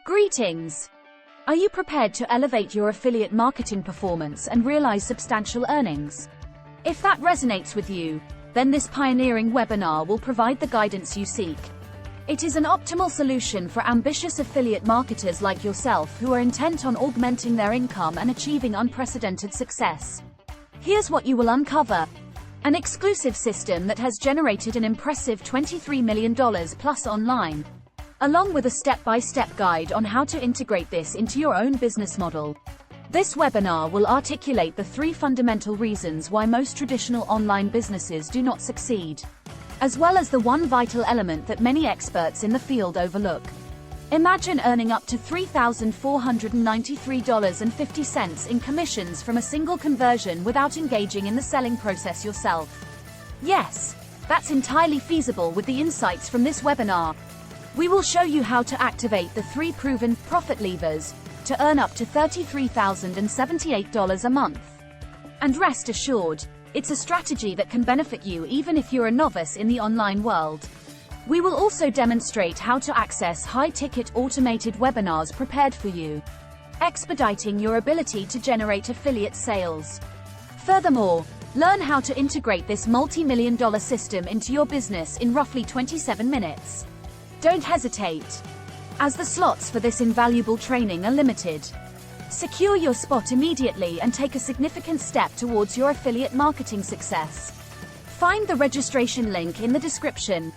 Greetings! Are you prepared to elevate your affiliate marketing performance and realize substantial earnings? If that resonates with you, then this pioneering webinar will provide the guidance you seek. It is an optimal solution for ambitious affiliate marketers like yourself who are intent on augmenting their income and achieving unprecedented success. Here's what you will uncover: an exclusive system that has generated an impressive $23 million plus online, along with a step-by-step guide on how to integrate this into your own business model. This webinar will articulate the 3 fundamental reasons why most traditional online businesses do not succeed, as well as the one vital element that many experts in the field overlook. Imagine earning up to $3,493.50 in commissions from a single conversion without engaging in the selling process yourself. Yes, that's entirely feasible with the insights from this webinar. We will show you how to activate the 3 proven profit levers to earn up to $33,078 a month. And rest assured, it's a strategy that can benefit you even if you're a novice in the online world. We will also demonstrate how to access high-ticket automated webinars prepared for you, expediting your ability to generate affiliate sales. Furthermore, learn how to integrate this multi-million-dollar system into your business in roughly 27 minutes. Don't hesitate, as the slots for this invaluable training are limited. Secure your spot immediately and take a significant step towards your affiliate marketing success. Find the registration link in the description.